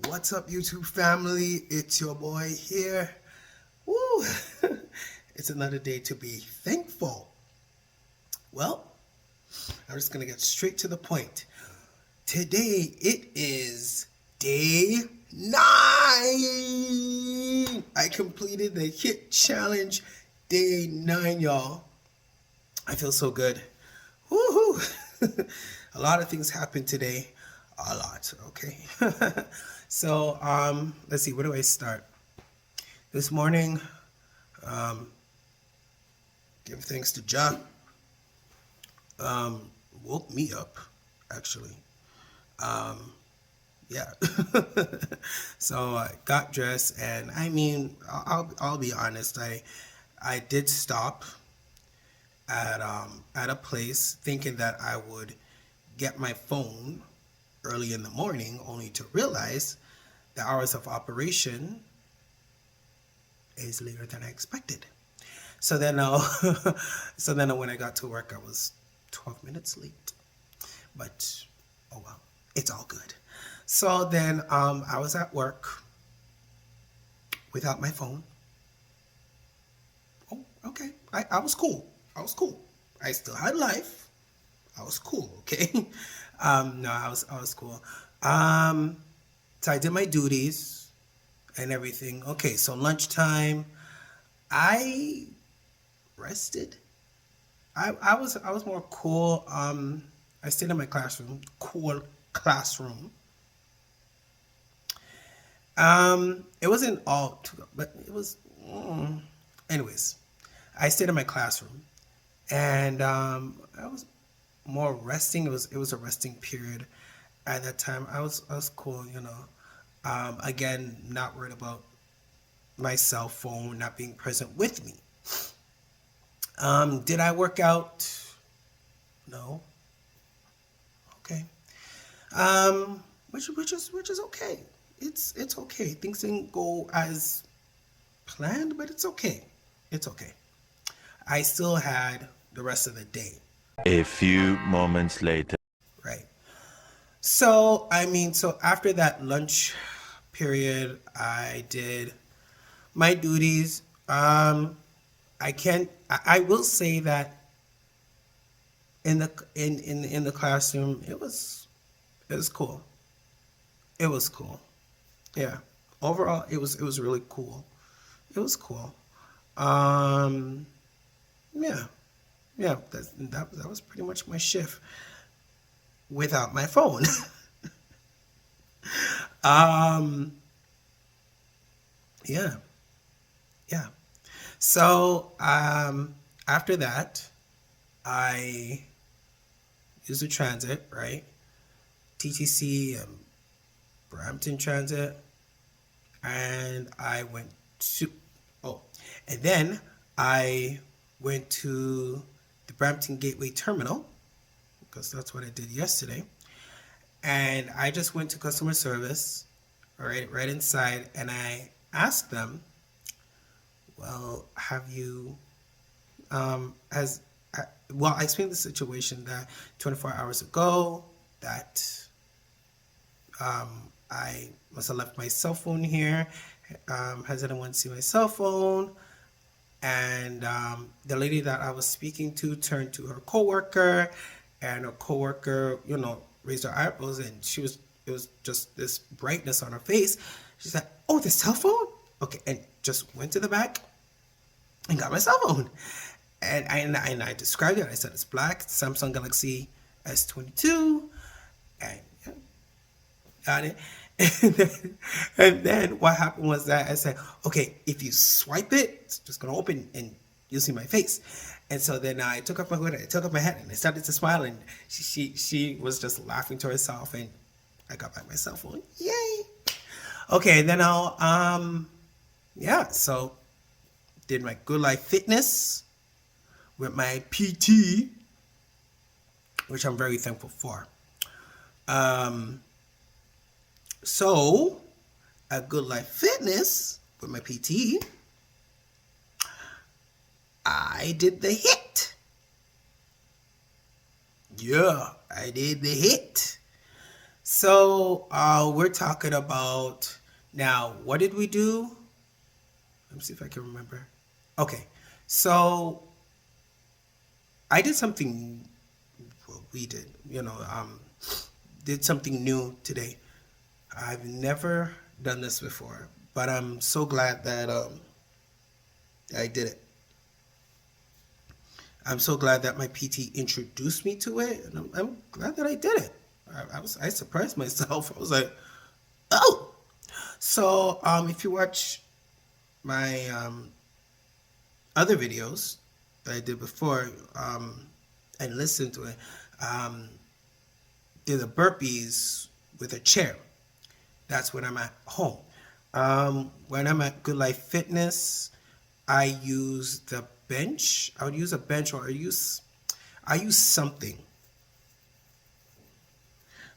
What's up, YouTube family? It's your boy here. Woo! It's another day to be thankful. Well, I'm just gonna get straight to the point. Today it is day 9. I completed the HIIT challenge, day 9, y'all. I feel so good. Woohoo! A lot of things happened today. A lot, okay. So let's see, where do I start? This morning, give thanks to Jah. Woke me up, actually. Yeah. So I got dressed, and I mean, I'll be honest. I did stop at a place thinking that I would get my phone early in the morning, only to realize the hours of operation is later than I expected. So then, so then when I got to work, I was 12 minutes late. But oh well, it's all good. So then, I was at work without my phone. Oh, okay. I was cool. I was cool. I still had life. I was cool. Okay. No, I was cool. So I did my duties and everything. Okay, so lunchtime, I rested. I was more cool. I stayed in my classroom, cool classroom. It wasn't all too, but it was. Anyways, I stayed in my classroom, and I was more resting. It was a resting period at that time. I was cool, you know. Again, not worried about my cell phone not being present with me. Did I work out? No. Okay. Which is okay. It's okay. Things didn't go as planned, but it's okay. It's okay. I still had the rest of the day, A few moments later. right? So I mean, so after that lunch period, I did my duties. I can't. I will say that in the classroom, it was cool. It was cool. Yeah. Overall, it was really cool. It was cool. Um, yeah, yeah. That was pretty much my shift without my phone. um, yeah, yeah. So after that, I used the transit, right? TTC, Brampton Transit, and I went to oh, and then I went to the Brampton Gateway Terminal because that's what I did yesterday, and I just went to customer service, right inside, and I asked them, well, have you has well, I explained the situation that 24 hours ago that I must have left my cell phone here. Has anyone seen my cell phone? And the lady that I was speaking to turned to her coworker, and her coworker, raised her eyebrows, and it was just this brightness on her face. She said, "Oh, the cell phone? Okay," and just went to the back and got my cell phone. And I described it. I said it's black, Samsung Galaxy S22, and yeah, got it. And then what happened was that I said, okay, if you swipe it, it's just gonna open and you'll see my face. And so then I took off my hood, I took off my hat, and I started to smile, and she was just laughing to herself, and I got back my cell phone. Yay! Okay, then yeah, so did my Good Life Fitness with my PT, which I'm very thankful for. So at Good Life Fitness with my PT, I did the HIIT. Yeah, I did the HIIT. So we're talking about now. What did we do? Let me see if I can remember. Okay, so I did something. Well, we did, did something new today. I've never done this before, but I'm so glad that I did it. I'm so glad that my PT introduced me to it, and I'm glad that I did it. I surprised myself. I was like, oh. So if you watch my other videos that I did before and listen to it, um, did the burpees with a chair. That's when I'm at home. When I'm at Good Life Fitness, I use the bench. I would use a bench, or I use something.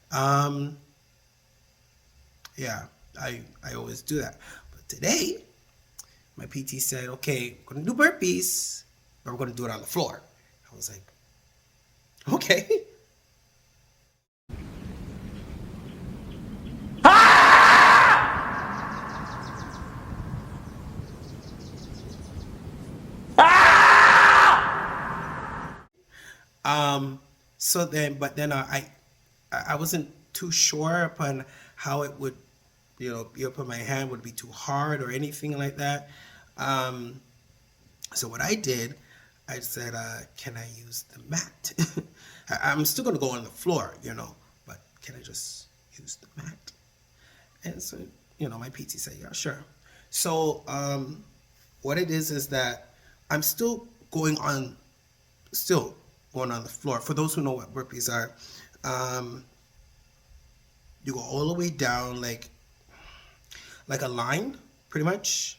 Um, yeah, I always do that. But today, my PT said, "Okay, we're gonna do burpees, but we're gonna do it on the floor." I was like, "Okay." Um, so then, but then I wasn't too sure upon how it would, be up on my hand would be too hard or anything like that. Um, so what I did, I said, can I use the mat? I'm still gonna go on the floor, but can I just use the mat? And so, my PT said, yeah, sure. So, what it is that I'm still going on the floor. For those who know what burpees are, um, you go all the way down like a line, pretty much.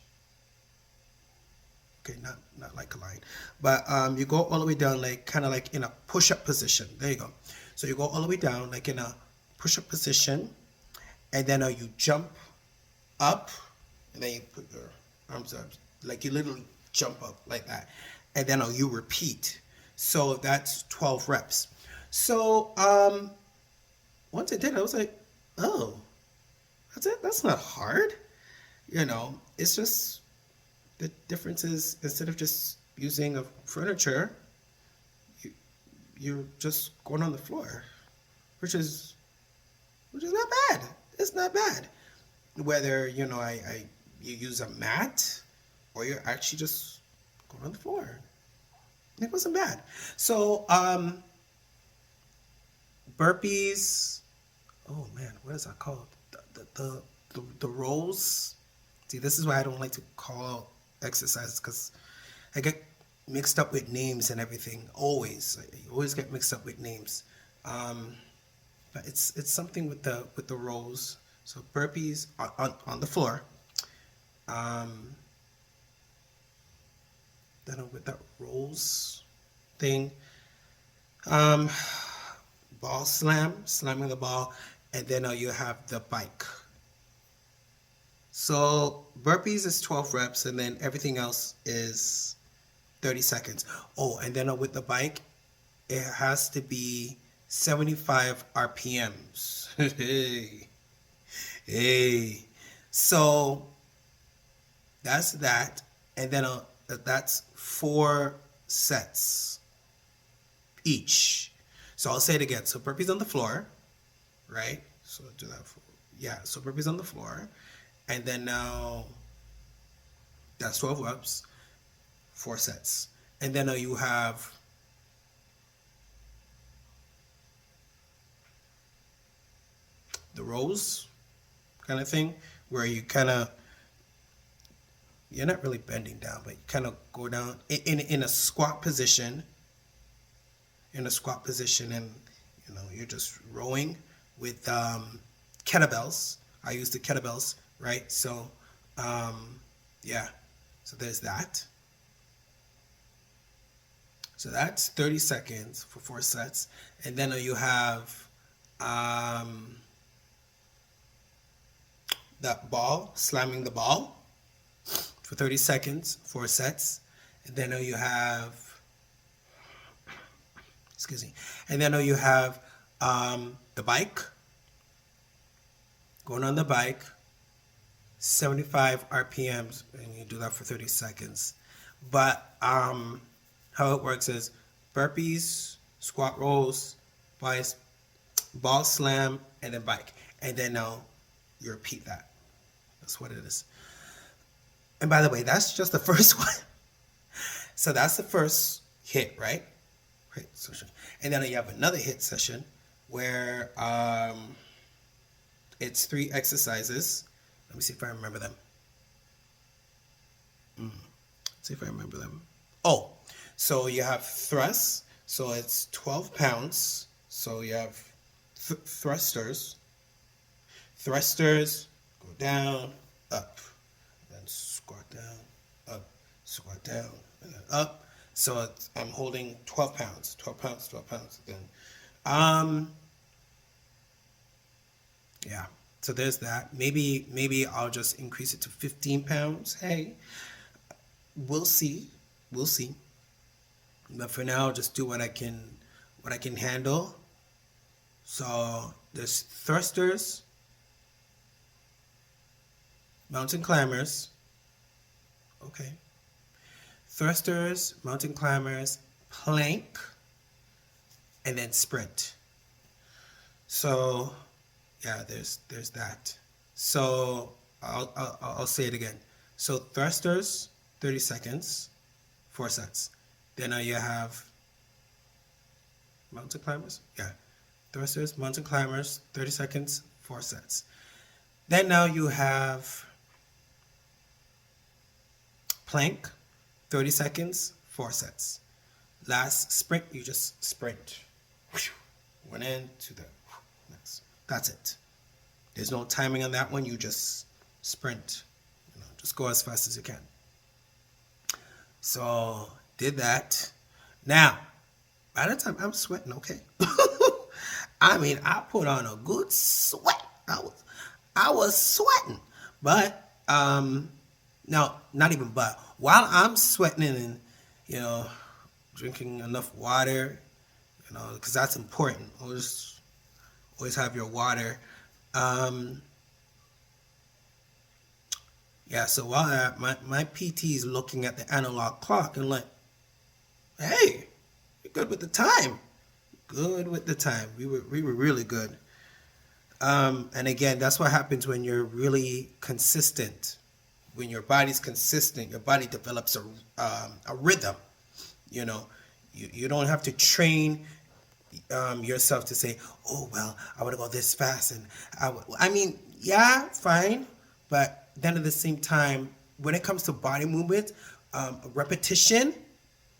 Okay, not like a line, but you go all the way down like kind of like in a push-up position. There you go. So you go all the way down like in a push-up position, and then you jump up, and then you put your arms up, like you literally jump up like that, and then you repeat. So that's 12 reps. So once I did it, I was like, oh, that's it. That's not hard. It's just the difference is instead of just using a furniture, you, you're just going on the floor, which is not bad. It's not bad. Whether you use a mat or you're actually just going on the floor. It wasn't bad. So burpees. Oh man, what is that called? The rolls. See, this is why I don't like to call exercises, because I get mixed up with names and everything. Always, I always get mixed up with names. Um, but it's something with the rolls. So burpees on the floor. Um, then with that rolls thing, um, ball slamming the ball, and then you have the bike. So burpees is 12 reps, and then everything else is 30 seconds. Oh, and then with the bike, it has to be 75 RPMs. Hey, hey. So that's that, and then that's 4 sets each. So I'll say it again. So burpees on the floor, right? So do that for, yeah. So burpees on the floor, and then now that's 12 reps, 4 sets, and then you have the rows kind of thing, where you're not really bending down, but you kind of go down in a squat position, and you're just rowing with kettlebells. I use the kettlebells, right? So yeah, so there's that. So that's 30 seconds for 4 sets, and then you have um, that ball, slamming the ball for 30 seconds, 4 sets, and then you have, excuse me, and then you have the bike going on the bike, 75 RPMs, and you do that for 30 seconds. But how it works is burpees, squat rolls, ball slam, and then bike. And then now you repeat that. That's what it is. And by the way, that's just the first one. So that's the first HIIT, right? HIIT session. And then you have another HIIT session where it's 3 exercises. Let me see if I remember them. See if I remember them. Oh, so you have thrusts. So it's 12 pounds. So you have thrusters. Thrusters, go down, up. Then squat down, up, squat down, and then up. So I'm holding 12 pounds, 12 pounds, 12 pounds. Then, yeah. So there's that. Maybe I'll just increase it to 15 pounds. Hey, we'll see. We'll see. But for now, just do what I can handle. So there's thrusters, mountain climbers. Okay. Thrusters, mountain climbers, plank, and then sprint. So yeah, there's that. So I'll say it again. So thrusters, 30 seconds, 4 sets. Then now you have mountain climbers. Yeah, thrusters, mountain climbers, 30 seconds, 4 sets. Then now you have plank, 30 seconds, 4 sets. Last sprint, you just sprint. One end to the next. That's it. There's no timing on that one. You just sprint. Just go as fast as you can. So did that. Now, by the time I'm sweating, okay. I mean, I put on a good sweat. I was sweating, but no, not even but. While I'm sweating and drinking enough water, because that's important. Always have your water. Yeah, so while my PT is looking at the analog clock and like, hey, you're good with the time. Good with the time. We were really good. And again, that's what happens when you're really consistent. When your body's consistent, your body develops a rhythm. You don't have to train yourself to say, oh well, I want to go this fast, and I mean, yeah, fine, but then at the same time, when it comes to body movement, repetition,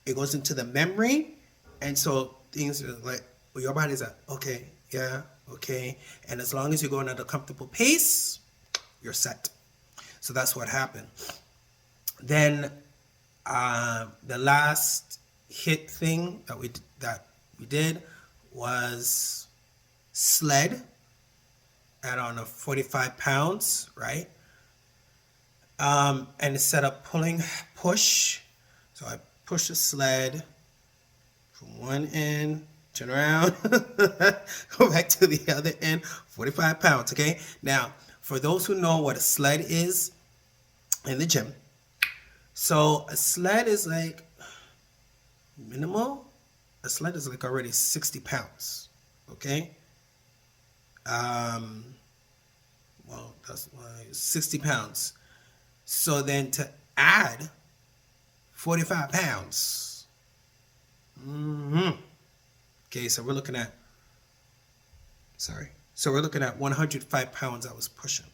it goes into the memory, and so things are like, well, your body's like, okay, yeah, okay, and as long as you're going at a comfortable pace, you're set. So that's what happened. Then the last HIIT thing that we did was sled at on a 45 pounds, right? And instead of push, so I push the sled from one end, turn around, go back to the other end, 45 pounds, okay? Now, for those who know what a sled is in the gym, so a sled is like minimal. A sled is like already 60 pounds, okay? Well, that's 60 pounds. So then to add 45 pounds. Okay, so we're looking at 105 pounds I was pushing.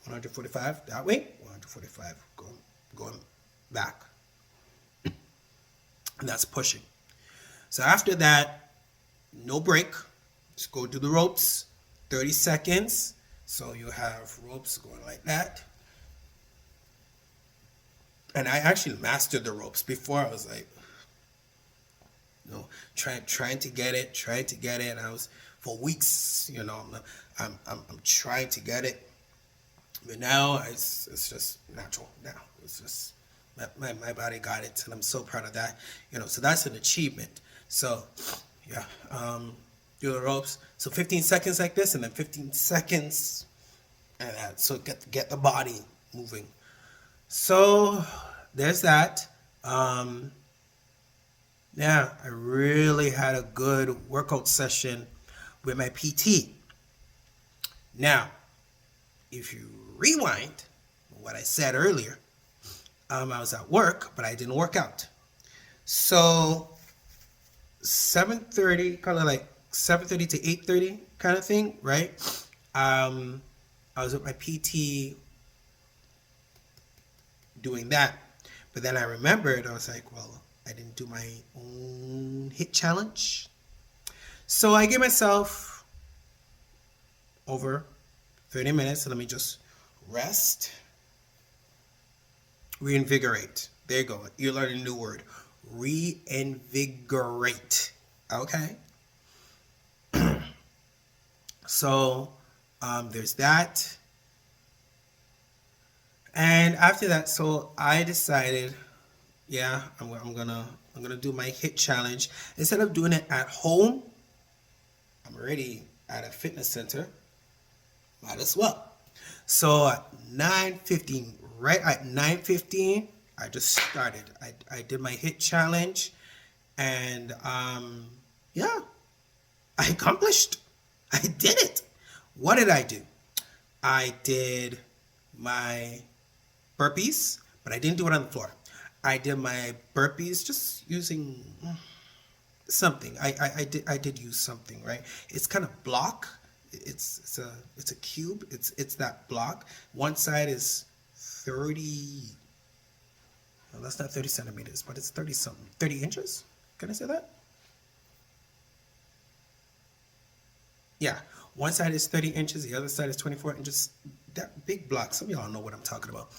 145 that way, 145 going back. And that's pushing. So after that, no break. Just go do the ropes, 30 seconds. So you have ropes going like that. And I actually mastered the ropes. Before I was like, trying to get it. And I was for weeks, I'm trying to get it. But now it's just natural. Now it's just my body got it, and I'm so proud of that. So that's an achievement. So yeah, do the ropes. So 15 seconds like this, and then 15 seconds, and that. So get the body moving. So there's that. Yeah, I really had a good workout session with my PT. Now, if you rewind what I said earlier, I was at work, but I didn't work out. So 7:30, kind of like 7:30 to 8:30 kind of thing, right? I was with my PT doing that. But then I remembered, I was like, well, I didn't do my own HIIT challenge. So I gave myself over 30 minutes. So let me just rest, reinvigorate. There you go. You learned a new word. Reinvigorate. Okay? So there's that. And after that, so I decided, yeah, I'm gonna do my HIIT challenge. Instead of doing it at home, I'm already at a fitness center. Might as well. So at 9:15, right at 9:15, I just started. I did my HIIT challenge, and yeah, I accomplished. I did it. What did I do? I did my burpees, but I didn't do it on the floor. I did my burpees just using something. I did use something, right? It's kind of block. It's a cube. It's that block. One side is 30. Well, that's not 30 centimeters, but it's 30 something. 30 inches? Can I say that? Yeah. One side is 30 inches. The other side is 24 inches. That big block. Some of y'all know what I'm talking about.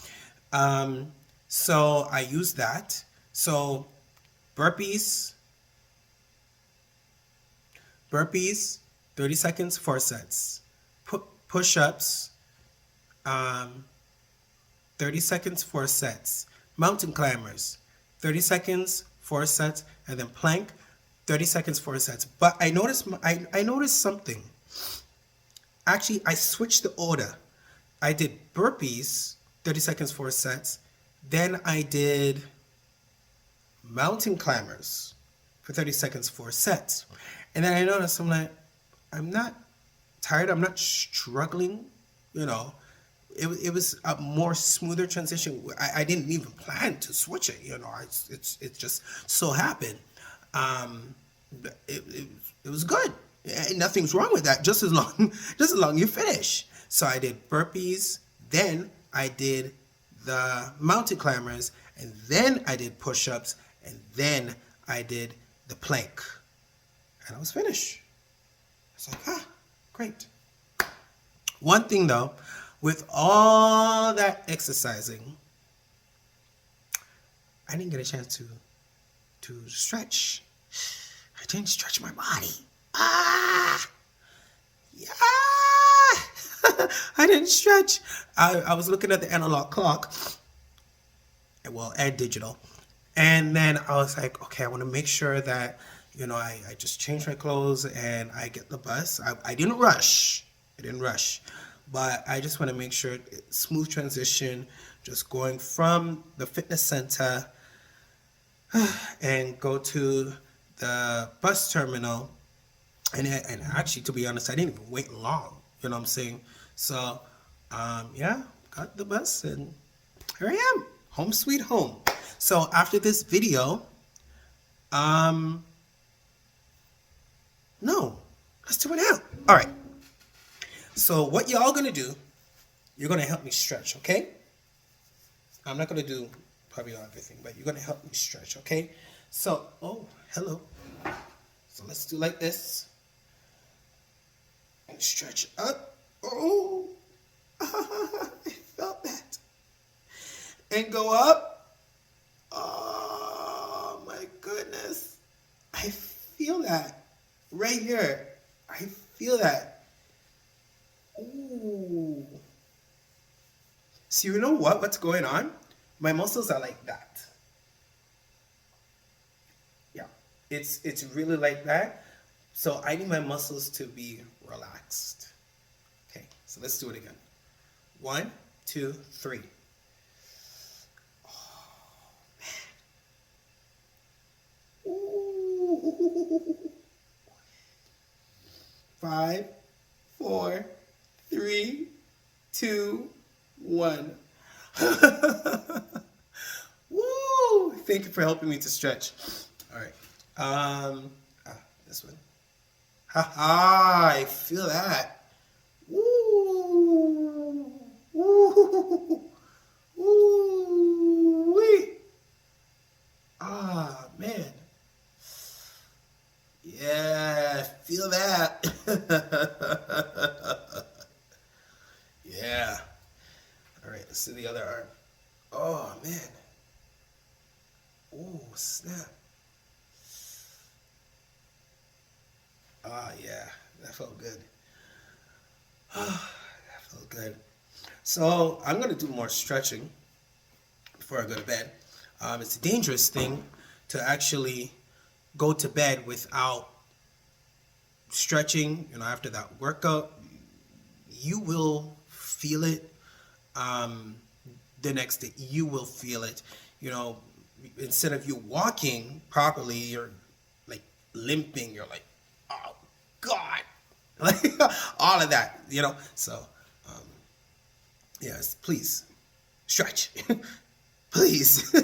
So I use that. So burpees, 30 seconds, 4 sets. Push-ups, 30 seconds, 4 sets. Mountain climbers, 30 seconds, 4 sets, and then plank, 30 seconds, 4 sets. But I noticed something. Actually, I switched the order. I did burpees, 30 seconds, 4 sets. Then I did mountain climbers for 30 seconds, 4 sets. And then I noticed, I'm not tired. I'm not struggling. You know, it was a more smoother transition. I didn't even plan to switch it. You know, it just so happened. It was good. Nothing's wrong with that. Just as long you finish. So I did burpees. Then I did the mountain climbers, and then I did push-ups, and then I did the plank. And I was finished. I was like, great. One thing though, with all that exercising, I didn't get a chance to stretch. I didn't stretch my body. Yeah. I didn't stretch. I was looking at the analog clock, well, and digital. And then I was like, okay, I want to make sure that, you know, I just change my clothes and I get the bus. I didn't rush. But I just want to make sure smooth transition, just going from the fitness center and go to the bus terminal. And actually, to be honest, I didn't even wait long. You know what I'm saying? So, yeah, got the bus and here I am. Home sweet home. So after this video, no, let's do it now. All right. So what y'all gonna do, you're gonna help me stretch, okay? I'm not gonna do probably everything, but you're gonna help me stretch, okay? So, oh, hello. So let's do like this. And stretch up. Oh, I felt that. And go up. Oh my goodness. I feel that right here. I feel that. Ooh. So you know what? What's going on? My muscles are like that. Yeah. It's really like that. So I need my muscles to be relaxed. Okay, so let's do it again. One, two, three. Ooh. Five, four, three, two, one. Woo! Thank you for helping me to stretch. All right. This one. Ha ha! I feel that. Woo! Woo! Woo! Wee! Ah, man. Yeah, feel that. Yeah. All right, let's do the other arm. Oh, man. Oh, snap. Ah, yeah, that felt good. That felt good. So I'm gonna do more stretching before I go to bed. It's a dangerous thing to actually go to bed without stretching. After that workout, you will feel it. Um, the next day, you will feel it. You know, Instead of you walking properly, you're like limping. You're like, oh God, like all of that. So um, yes, please stretch. Please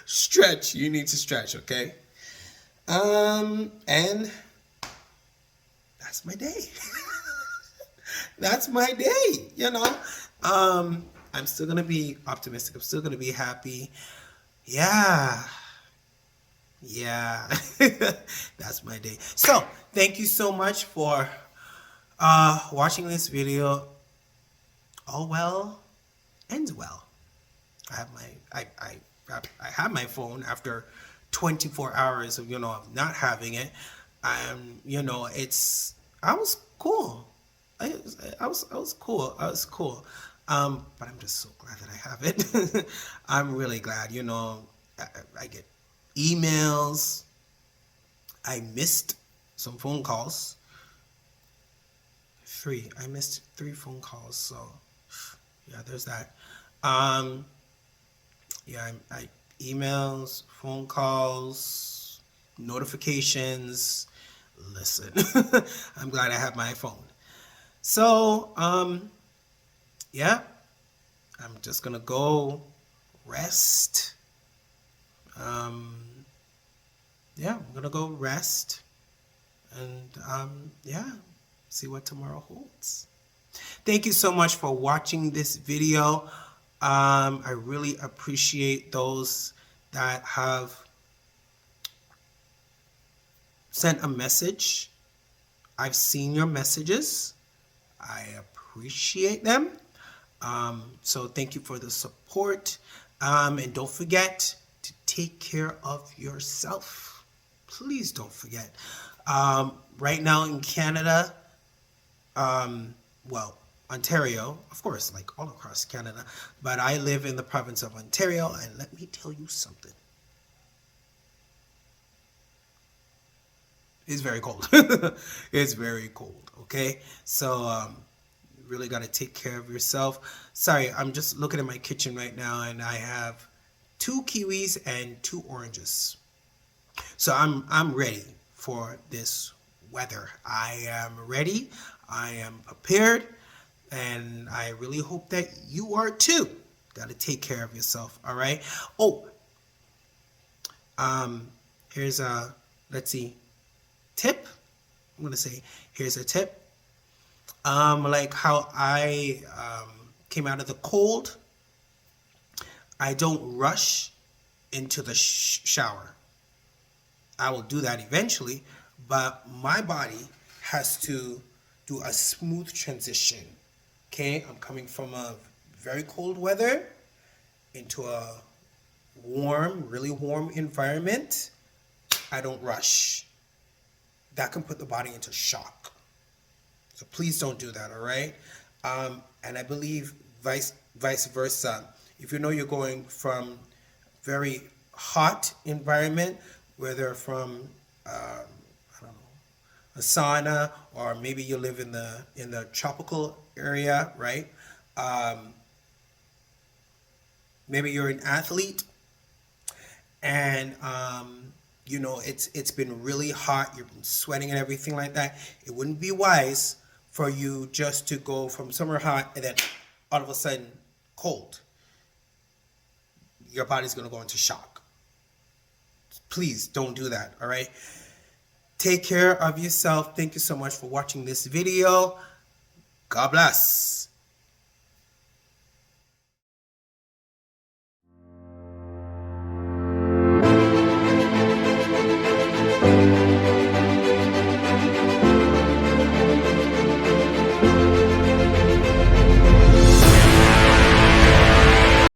stretch. You need to stretch, okay? And that's my day. That's my day. I'm still gonna be optimistic. I'm still gonna be happy. Yeah. Yeah. That's my day. So thank you so much for watching this video. All well ends well. I have I have my phone after 24 hours of of not having it. It's I was cool. I was cool. I was cool. But I'm just so glad that I have it. I'm really glad. I get emails. I missed some phone calls. I missed 3 phone calls. So yeah, there's that. Yeah, I emails, phone calls, notifications. Listen, I'm glad I have my phone. So, yeah, I'm just gonna go rest. Yeah, I'm gonna go rest and yeah, see what tomorrow holds. Thank you so much for watching this video. I really appreciate those that have sent a message. I've seen your messages. I appreciate them. So thank you for the support. And don't forget to take care of yourself. Please don't forget. Right now in Canada, well, Ontario, of course, like all across Canada, but I live in the province of Ontario, and let me tell you something. It's very cold. It's very cold, okay? So, really got to take care of yourself. Sorry, I'm just looking at my kitchen right now, and I have 2 kiwis and 2 oranges. So I'm ready for this weather. I am ready. I am prepared, and I really hope that you are too. Got to take care of yourself, all right? Oh, here's a, let's see, tip. I'm gonna say here's a tip. Like how I came out of the cold, I don't rush into the shower. I will do that eventually, but my body has to do a smooth transition. Okay, I'm coming from a very cold weather into a warm, really warm environment. I don't rush. That can put the body into shock. So please don't do that, all right? And I believe vice versa. If you know you're going from very hot environment, whether from, I don't know, a sauna, or maybe you live in the tropical area, right? Um, Maybe you're an athlete, and it's been really hot. You've been sweating and everything like that. It wouldn't be wise for you just to go from summer hot and then all of a sudden cold. Your body's going to go into shock. Please don't do that. All right. Take care of yourself. Thank you so much for watching this video. God bless.